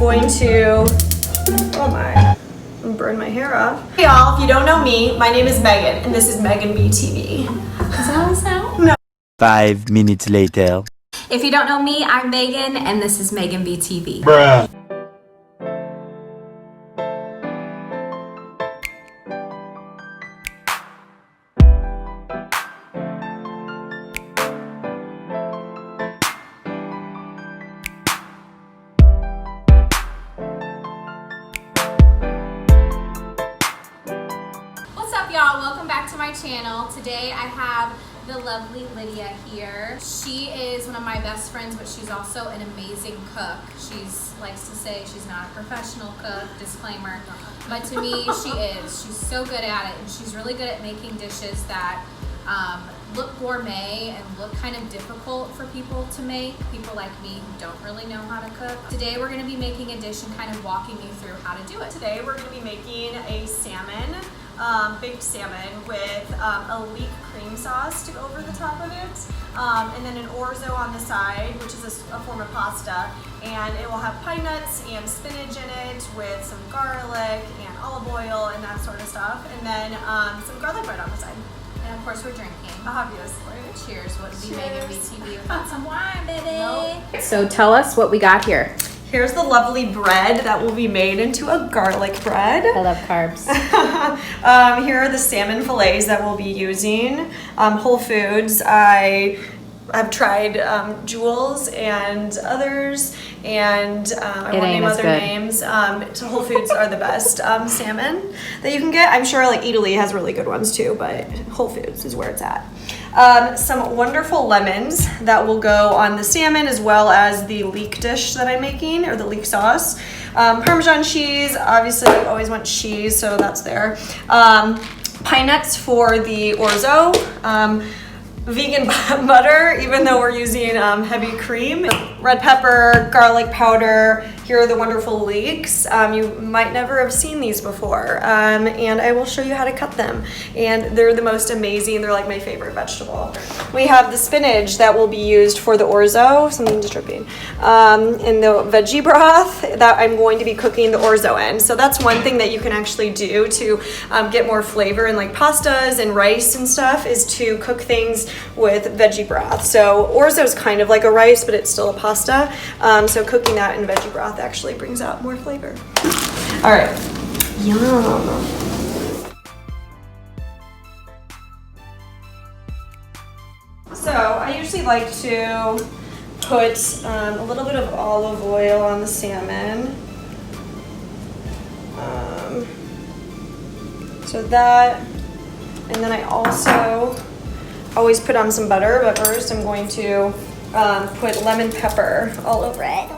going to, oh my, burn my hair off. Hey y'all, if you don't know me, my name is Megan, and this is Megan BTV. Is that how it sounds? No. 5 minutes later. If you don't know me, I'm Megan, and this is Megan BTV. Bruh. What's up, y'all? Welcome back to my channel. Today I have the lovely Lydia here. She is one of my best friends, but she's also an amazing cook. She likes to say she's not a professional cook, disclaimer, but to me she is. She's so good at it, and she's really good at making dishes that look gourmet and look kind of difficult for people to make, people like me who don't really know how to cook. Today we're going to be making a dish and kind of walking you through how to do it. Today we're going to be making a salmon, baked salmon with a leek cream sauce to go over the top of it, and then an orzo on the side, which is a form of pasta, and it will have pine nuts and spinach in it with some garlic and olive oil and that sort of stuff, and then some garlic bread on the side. And of course we're drinking. Obviously. Cheers. Wouldn't be Cheers. Megan BTV without some wine, baby. Nope. So tell us what we got here. Here's the lovely bread that will be made into a garlic bread. I love carbs. Here are the salmon fillets that we'll be using. Whole Foods. I've tried Jewel's and others, and I won't name other names. So Whole Foods are the best salmon that you can get. I'm sure like Italy has really good ones too, but Whole Foods is where it's at. Some wonderful lemons that will go on the salmon, as well as the leek dish that I'm making, or the leek sauce. Parmesan cheese, obviously I always want cheese, so that's there. Pine nuts for the orzo. Vegan butter, even though we're using heavy cream. Red pepper, garlic powder. Here are the wonderful leeks. You might never have seen these before, and I will show you how to cut them. And they're the most amazing. They're like my favorite vegetable. We have the spinach that will be used for the orzo, something's dripping, and the veggie broth that I'm going to be cooking the orzo in. So that's one thing that you can actually do to get more flavor in like pastas and rice and stuff, is to cook things with veggie broth. So orzo is kind of like a rice, but it's still a pasta. So cooking that in veggie broth actually brings out more flavor. All right, yum. So I usually like to put a little bit of olive oil on the salmon. So that, and then I also always put on some butter, but first I'm going to put lemon pepper all over it.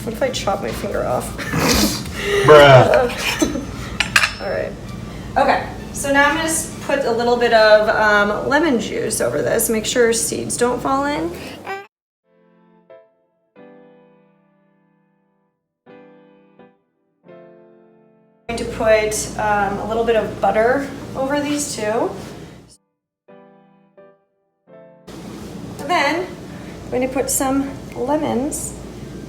What if I chop my finger off? Bruh. All right. Okay, so now I'm gonna just put a little bit of lemon juice over this. Make sure seeds don't fall in. I'm going to put a little bit of butter over these two. And then I'm going to put some lemons,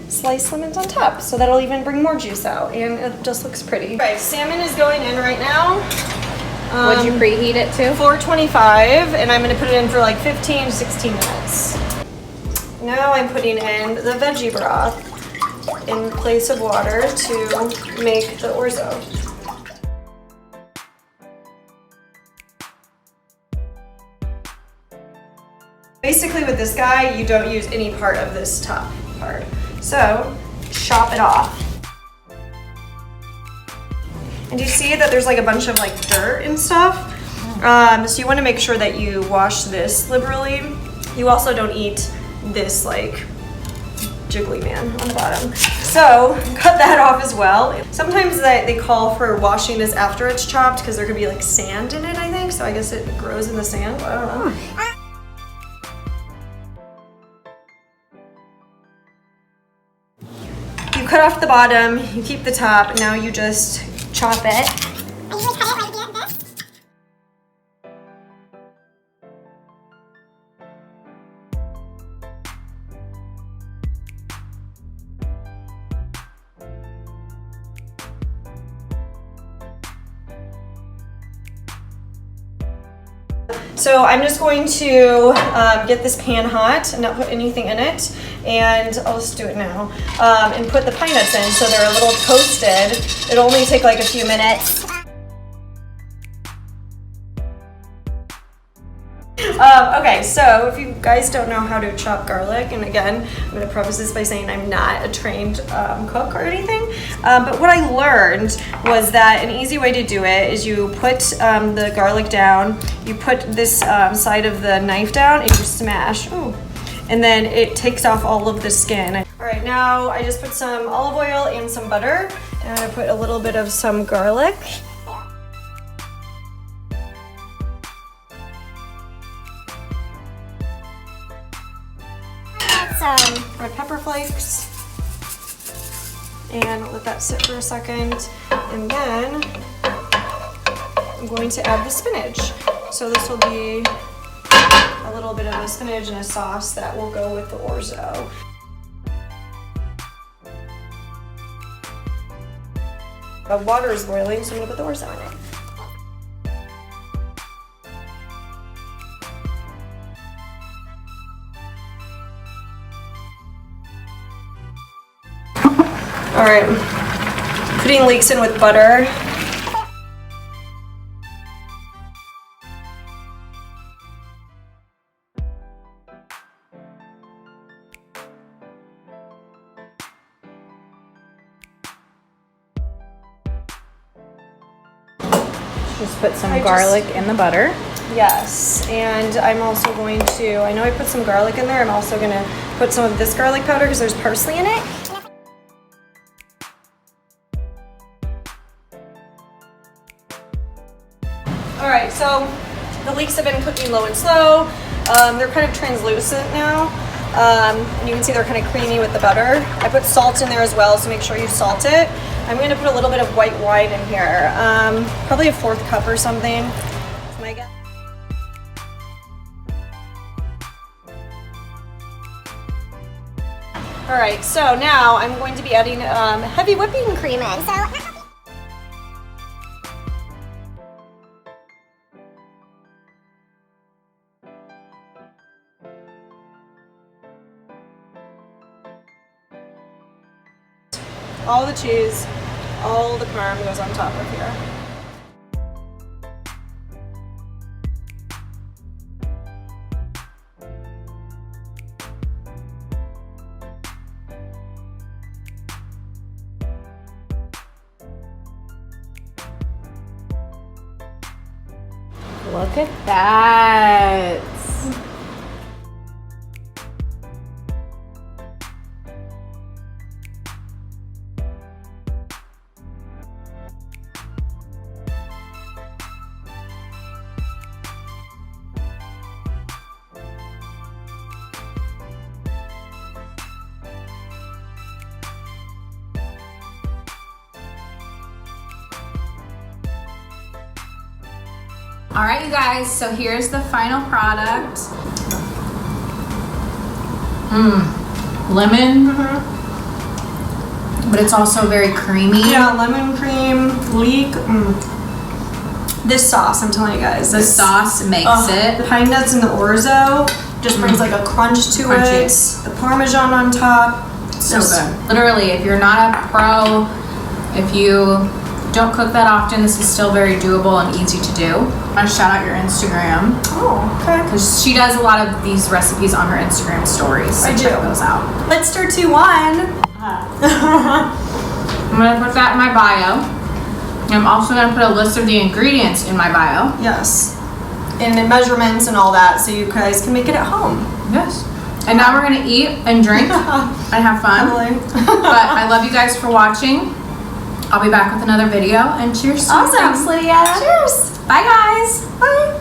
sliced lemons on top, so that'll even bring more juice out, and it just looks pretty. Right, salmon is going in right now. Would you preheat it to? 425, and I'm going to put it in for like 15 to 16 minutes. Now I'm putting in the veggie broth in place of water to make the orzo. Basically with this guy, you don't use any part of this top part. So, chop it off. And you see that there's like a bunch of like dirt and stuff? So you want to make sure that you wash this liberally. You also don't eat this like jiggly man on the bottom. So cut that off as well. Sometimes they call for washing this after it's chopped because there could be like sand in it, I think. So I guess it grows in the sand, I don't know. You cut off the bottom, you keep the top, and now you just chop it So I'm just going to get this pan hot and not put anything in it, and I'll just do it now, and put the pine nuts in so they're a little toasted. It'll only take like a few minutes. Okay, so if you guys don't know how to chop garlic, and again, I'm going to preface this by saying I'm not a trained cook or anything, but what I learned was that an easy way to do it is you put the garlic down, you put this side of the knife down, and you smash, ooh, and then it takes off all of the skin. All right, now I just put some olive oil and some butter, and I put a little bit of some garlic. Some red pepper flakes, and let that sit for a second, and then I'm going to add the spinach. So this will be a little bit of a spinach and a sauce that will go with the orzo. The water is boiling, so I'm gonna put the orzo in it. All right, putting leeks in with butter. Just put some garlic in the butter. Yes, and I'm also going to, I know I put some garlic in there, I'm also gonna put some of this garlic powder because there's parsley in it. All right, so the leeks have been cooking low and slow. They're kind of translucent now. And you can see they're kind of creamy with the butter. I put salt in there as well, so make sure you salt it. I'm gonna put a little bit of white wine in here. Probably a 1/4 cup or something. That's my guess. All right, so now I'm going to be adding heavy whipping cream in. All the cheese, all the parm goes on top of here. Look at that. All right, you guys, so here's the final product. Lemon, but it's also very creamy. Yeah, lemon cream, leek. This sauce, I'm telling you guys. The sauce makes it. The pine nuts and the orzo just brings like a crunch to it. The Parmesan on top. So good. Literally, if you're not a pro, if you don't cook that often, this is still very doable and easy to do. I want to shout out your Instagram. Oh, okay. Because she does a lot of these recipes on her Instagram stories. So check those out. Let's start 2, 1. I'm going to put that in my bio. I'm also going to put a list of the ingredients in my bio. Yes. And the measurements and all that, so you guys can make it at home. Yes. And now we're going to eat and drink and have fun. But I love you guys for watching. I'll be back with another video, and cheers to you. Awesome. Thanks, Lydia. Cheers. Bye, guys. Bye.